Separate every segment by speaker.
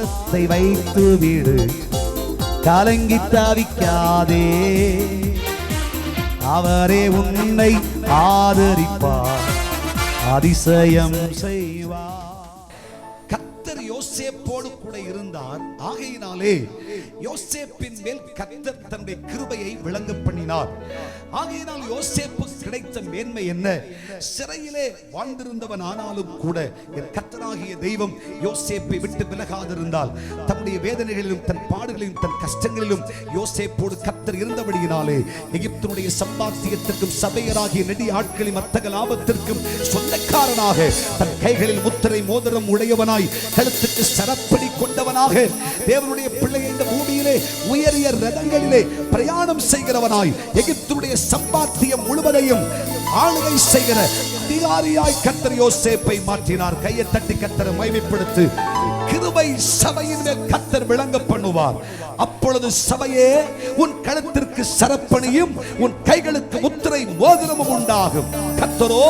Speaker 1: பாரத்தை வைத்து விடு, கலங்கி தவிக்காதே. அவரே உன்னை ஆதரிப்பார், அதிசயம் செய்வார். கர்த்தர் யோசேப்போடு கூட இருந்தார். ஆகையினாலே யோசேப்பின் மேல் கர்த்தர் தன்னுடைய கிருபையை விளங்க பண்ணினார். ஆகையினால் யோசேப்பு கிடைத்த மேன்மை என்ன? சிறையிலே வாழ்ந்திருந்தவன் ஆனாலும் கூட என் கர்த்தராகிய தெய்வம் யோசேப்பை விட்டு விலகாதிருந்தால், தன்னுடைய வேதனைகளிலும் தன் பாடுகளிலும் தன் கஷ்டங்களிலும் யோசேப்போடு கர்த்தர் இருந்தபடியினாலே எகிப்தினுடைய சம்பாத்தியத்திற்கும் சபையராகிய நெடி ஆட்களின் வர்த்தக லாபத்திற்கும் சொந்தக்காரனாக, தன் கைகளில் முத்திரை மோதிரம் உடையவனாய், கழுத்துக்கு சரப்படி கொண்டவனாக, தேவனுடைய பிள்ளை இந்த பூமியிலே உயரிய ரதங்களிலே பிரயாணம் செய்கிறவனாய், எகிப்தினுடைய சம்பாத்தியம் முழுவதையும் ஆளுகை செய்கிற அதிகாரியாய் கர்த்தர் யோசேப்பை மாற்றினார். கையை தட்டி கர்த்தரை மகிமைப்படுத்து. கிருபை சபையின் மேல் கர்த்தர் விளங்க பண்ணுவார். அப்பொழுது சபையே, உன் கழுத்திற்கு சரப்பணியும் உன் கைகளுக்கு முத்திரை மோதிரமும் உண்டாகும். கர்த்தரோ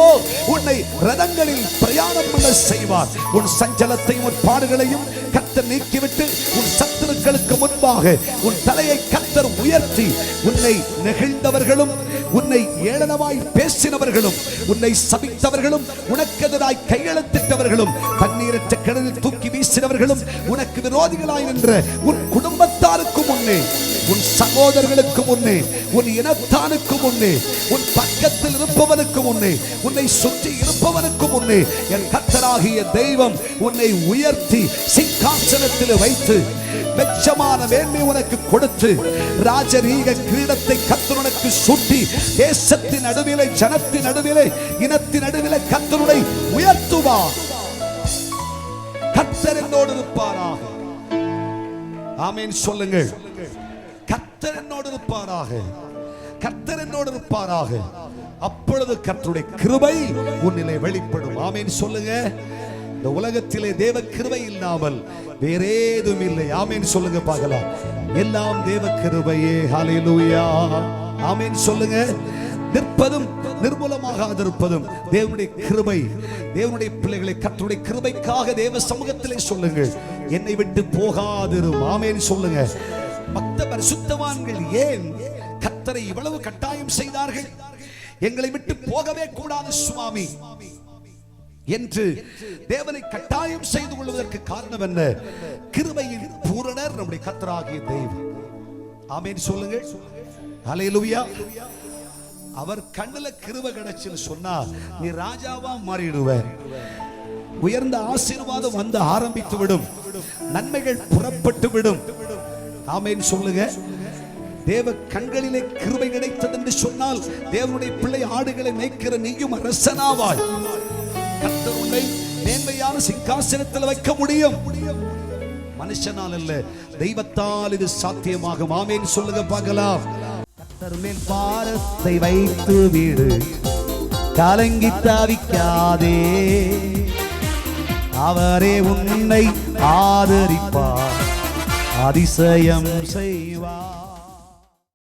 Speaker 1: உன்னை ரதங்களில் பிரயாணம் பண்ண செய்வார். உன் சஞ்சலத்தையும் உன் பாடுகளையும் கர்த்தர் நீக்கிவிட்டு உன் சத்துருக்களுக்கு முன்பாக உன் தலையை கர்த்தர் உயர்த்தி, உன்னை நெகிழ்ந்தவர்களும் உன்னை ஏளனமாய் பேசினவர்களும் உன்னை சபித்தவர்களும் உனக்கு எதிராய் கையெழுத்திட்டவர்களும் தண்ணீரற்ற கிணறில் தூக்கி வீசினவர்களும் உனக்கு விரோதிகளாய் நின்ற உன் குடும்பத்தாருக்கு முன்னே, உன் சகோதரர்களுக்கு முன்னே, உன் இனத்தானுக்கு முன்னே, உன் பக்கத்தில் இருப்பவனுக்கு முன்னே, உன்னை சுற்றி இருப்பவனுக்கு முன்னே என் கர்த்தராகிய தெய்வம் உன்னை உயர்த்தி சிங்காசனத்தில் வைத்து வெச்சமான மேன்மை உனக்கு கொடுத்து ராஜரீக கிரீடத்தை கர்த்தர் உனக்கு சூட்டி, தேசத்தின் நடுவிலே, ஜனத்தின் நடுவிலே, இனத்தின் நடுவிலே கர்த்தரை உயர்த்துவார். கர்த்தர் என்னோடு இருப்பாராக. ஆமென் சொல்லுங்கள். கர்த்தர் என்னோடு இருப்பாராக. கர்த்தர் என்னோடு இருப்பாராக. அப்பொழுது கர்த்தருடைய கிருபை உன்னிலே வெளிப்படும். ஆமென் சொல்லுங்க. இந்த உலகத்திலே தேவ கிருபை இல்லாமல் வேறேதும் இல்லை. ஆமென் சொல்லுங்க பார்க்கலாம். எல்லாம் தேவ கிருபையே. ஹல்லேலூயா. ஆமென் சொல்லுங்க. நிற்பதும் நிர்மூலமாகாதிருப்பதும் தேவனுடைய கிருபை. தேவனுடைய பிள்ளைகளை கர்த்தருடைய கிருபைக்காக தேவ சமூகத்திலே சொல்லுங்கள், என்னை விட்டு போகாதிரும். ஆமென் சொல்லுங்க. பக்த பரிசுத்தவான்கள் ஏன் கர்த்தரை இவ்வளவு கட்டாயம் செய்தார்கள்? எங்களை விட்டு போகவே கூடாது சுவாமி என்று தேவனை கட்டாயம் செய்து கொள்வதற்கு காரணம் என்ன? கிருபையின் பூரணர் நம்முடைய கர்த்தராகிய தெய்வம். ஆமென் சொல்லுங்க. ஹல்லேலூயா. அவர் கண்ணுல கிருபை கிடைச்சுன்னு சொன்னா நீ ராஜாவா மாறிடுவ. உயர்ந்த ஆசீர்வாதம் வந்து ஆரம்பித்து விடும். நன்மைகள் புறப்பட்டு விடும். ஆமென் சொல்லுங்க. தேவ கண்களிலே கிருபை கிடைத்தது என்று சொன்னால் தேவனுடைய பிள்ளை ஆடுகளை மேய்க்கிற நீயும் அரசனாவாய். கர்த்தர் உன்னை மேன்மையான சிங்காசனத்தில் வைக்க முடியும். மனுஷனால் அல்ல, தெய்வத்தால் இது சாத்தியமாகும். ஆமென் சொல்லுங்க பார்க்கலாம். கர்த்தர் மேல் பாரத்தை வைத்து விடு, கலங்கி தவிக்காதே. அவரே உன்னை ஆதரிப்பார், அதிசயம் செய்வார்.